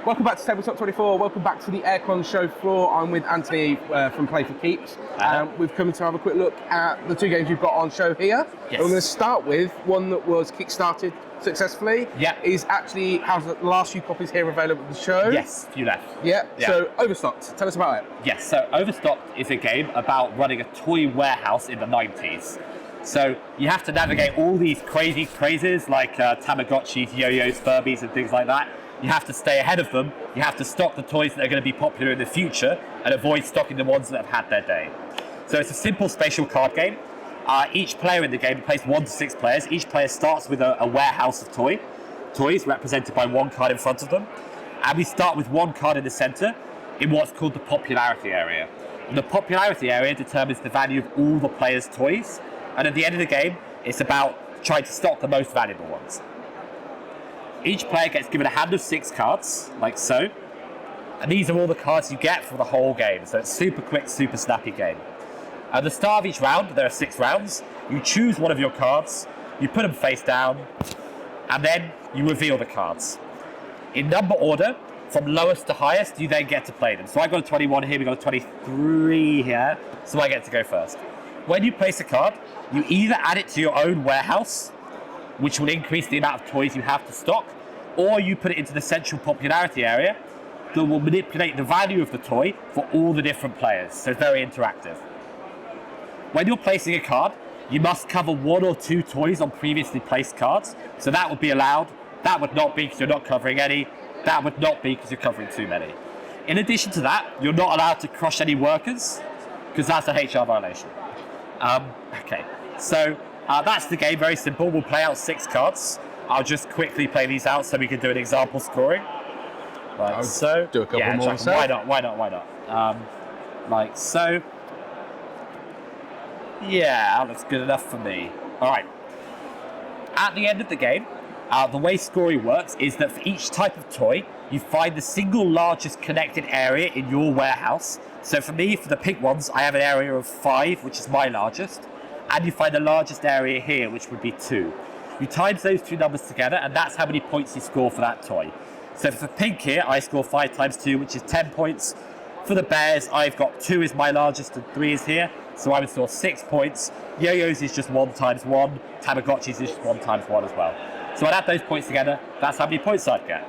Welcome back to Tabletop 24. Welcome back to the Airecon show floor. I'm with Anthony from Play for Keeps. We've come to have a quick look at the two games you've got on show here. Yes. And we're going to start with one that was kickstarted successfully. Yeah. Is actually has the last few copies here available at the show. Yes, few left. Yeah. So Overstocked. Tell us about it. Yes, so Overstocked is a game about running a toy warehouse in the 90s. So you have to navigate all these crazy crazes like Tamagotchis, yo-yos, Furbies and things like that. You have to stay ahead of them. You have to stock the toys that are going to be popular in the future and avoid stocking the ones that have had their day. So it's a simple spatial card game. Each player in the game plays 1 to 6 players. Each player starts with a warehouse of toys represented by one card in front of them. And we start with one card in the center in what's called the popularity area. And the popularity area determines the value of all the players' toys. And at the end of the game, it's about trying to stock the most valuable ones. Each player gets given a hand of 6 cards, like so. And these are all the cards you get for the whole game. So it's super quick, super snappy game. At the start of each round, there are 6 rounds. You choose one of your cards, you put them face down, and then you reveal the cards. In number order, from lowest to highest, you then get to play them. So I've got a 21 here, we've got a 23 here, so I get to go first. When you place a card, you either add it to your own warehouse, which will increase the amount of toys you have to stock, or you put it into the central popularity area that will manipulate the value of the toy for all the different players. So it's very interactive. When you're placing a card, you must cover 1 or 2 toys on previously placed cards. So that would be allowed. That would not be because you're not covering any. That would not be because you're covering too many. In addition to that, you're not allowed to crush any workers because that's a HR violation. Okay, so that's the game, very simple. We'll play out 6 cards. I'll just quickly play these out so we can do an example scoring. Like so. Do a couple more myself. Why not? Like so. Yeah, that looks good enough for me. All right. At the end of the game, the way scoring works is that for each type of toy, you find the single largest connected area in your warehouse. So for me, for the pink ones, I have an area of 5, which is my largest. And you find the largest area here, which would be 2. You times those 2 numbers together, and that's how many points you score for that toy. So for pink here, I score 5 times 2, which is 10 points. For the bears, I've got 2 is my largest and 3 is here, so I would score 6 points. Yo-yos is just 1 times 1. Tamagotchis is just 1 times 1 as well. So I'd add those points together, that's how many points I'd get.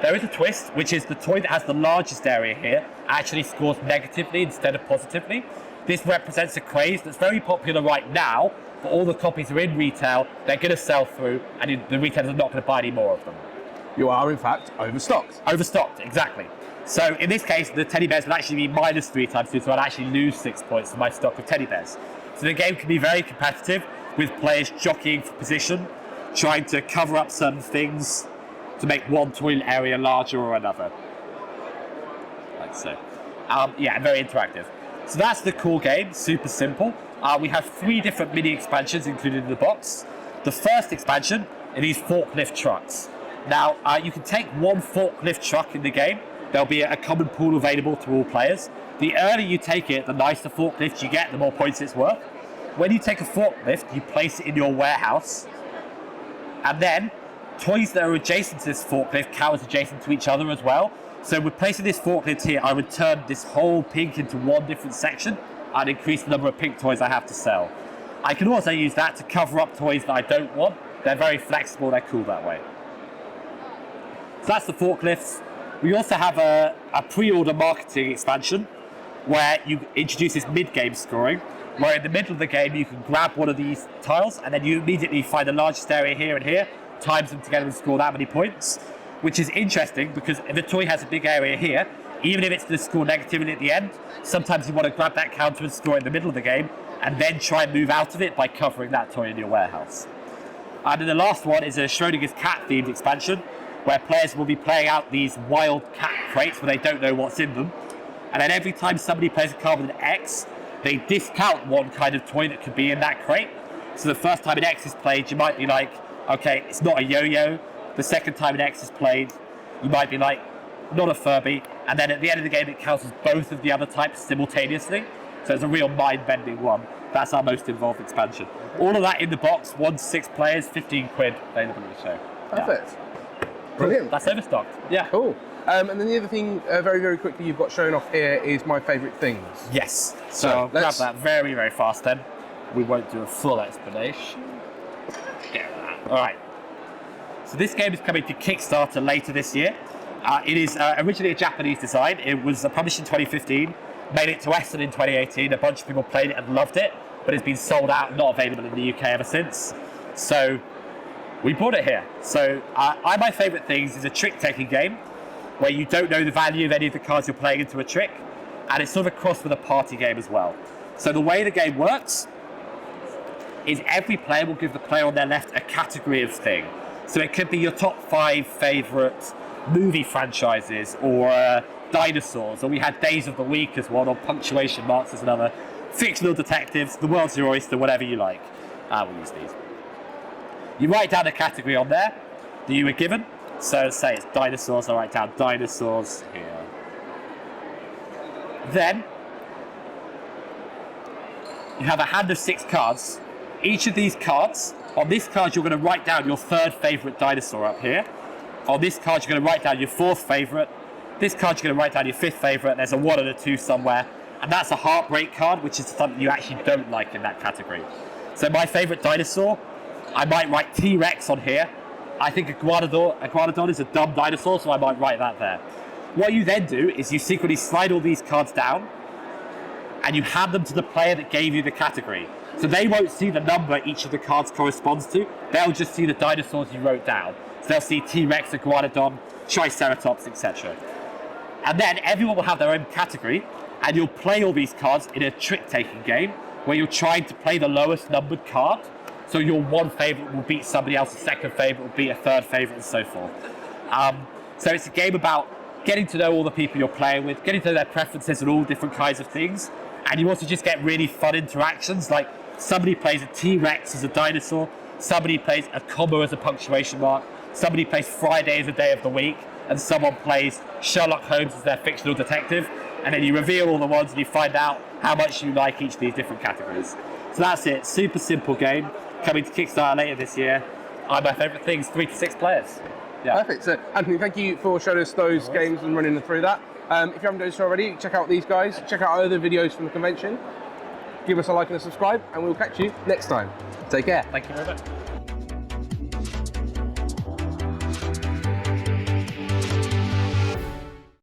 There is a twist, which is the toy that has the largest area here actually scores negatively instead of positively. This represents a craze that's very popular right now, but all the copies are in retail, they're going to sell through, and the retailers are not going to buy any more of them. You are, in fact, overstocked. Overstocked, exactly. So in this case, the teddy bears would actually be minus 3 times 2, so I'd actually lose 6 points for my stock of teddy bears. So the game can be very competitive, with players jockeying for position, trying to cover up certain things to make one toilet area larger or another. Like so. Yeah, very interactive. So that's the core game, super simple. We have 3 different mini expansions included in the box. The first expansion are these forklift trucks. Now, you can take one forklift truck in the game. There'll be a common pool available to all players. The earlier you take it, the nicer forklift you get, the more points it's worth. When you take a forklift, you place it in your warehouse. And then, toys that are adjacent to this forklift count as adjacent to each other as well. So with placing this forklift here, I would turn this whole pink into one different section and increase the number of pink toys I have to sell. I can also use that to cover up toys that I don't want. They're very flexible, they're cool that way. So that's the forklifts. We also have a pre-order marketing expansion where you introduce this mid-game scoring, where in the middle of the game you can grab one of these tiles and then you immediately find the largest area here and here, times them together and score that many points, which is interesting because if a toy has a big area here, even if it's going to score negatively at the end, sometimes you want to grab that counter and score in the middle of the game and then try and move out of it by covering that toy in your warehouse. And then the last one is a Schrodinger's cat themed expansion where players will be playing out these wild cat crates where they don't know what's in them. And then every time somebody plays a card with an X, they discount one kind of toy that could be in that crate. So the first time an X is played, you might be like, okay, it's not a yo-yo. The second time an X is played, you might be like, not a Furby. And then at the end of the game, it counts as both of the other types simultaneously. So it's a real mind-bending one. That's our most involved expansion. All of that in the box, 1 to 6 players, 15 quid available in the show. Perfect. Brilliant. That's Overstocked. Yeah. Cool. And then the other thing, very, very quickly, you've got shown off here is my favourite things. Yes. So I'll grab that very, very fast then. We won't do a full explanation. Get that. All right. So this game is coming to Kickstarter later this year. It is originally a Japanese design. It was published in 2015, made it to Western in 2018. A bunch of people played it and loved it, but it's been sold out, not available in the UK ever since. So we bought it here. So My Favourite Things is a trick-taking game where you don't know the value of any of the cards you're playing into a trick, and it's sort of a cross with a party game as well. So the way the game works is every player will give the player on their left a category of thing. So it could be your top 5 favourite movie franchises, or dinosaurs, or we had Days of the Week as one, or punctuation marks as another, fictional detectives, the world's your oyster, whatever you like. We'll use these. You write down a category on there that you were given. So say it's dinosaurs, I'll write down dinosaurs here. Then you have a hand of 6 cards. Each of these cards, on this card you're going to write down your 3rd favourite dinosaur up here. On this card, you're going to write down your 4th favourite. This card, you're going to write down your 5th favourite. There's a 1 and a 2 somewhere. And that's a heartbreak card, which is something you actually don't like in that category. So my favourite dinosaur, I might write T-Rex on here. I think Iguanodon is a dumb dinosaur, so I might write that there. What you then do is you secretly slide all these cards down, and you hand them to the player that gave you the category. So they won't see the number each of the cards corresponds to. They'll just see the dinosaurs you wrote down. So they'll see T-Rex, Iguanodon, Triceratops, etc. And then everyone will have their own category, and you'll play all these cards in a trick-taking game where you're trying to play the lowest numbered card. So your 1 favourite will beat somebody else's 2nd favourite, will beat a 3rd favourite, and so forth. So it's a game about getting to know all the people you're playing with, getting to know their preferences and all different kinds of things. And you also just get really fun interactions, like somebody plays a T-Rex as a dinosaur, somebody plays a comma as a punctuation mark, somebody plays Friday as a day of the week, and someone plays Sherlock Holmes as their fictional detective, and then you reveal all the ones and you find out how much you like each of these different categories. So that's it. Super simple game, coming to Kickstarter later this year. My Favourite Things, 3 to 6 players. Yeah. Perfect. So Anthony, thank you for showing us those games and running them through that. If you haven't done so already, check out these guys, check out our other videos from the convention, give us a like and a subscribe, and we'll catch you next time. Take care. Thank you very much.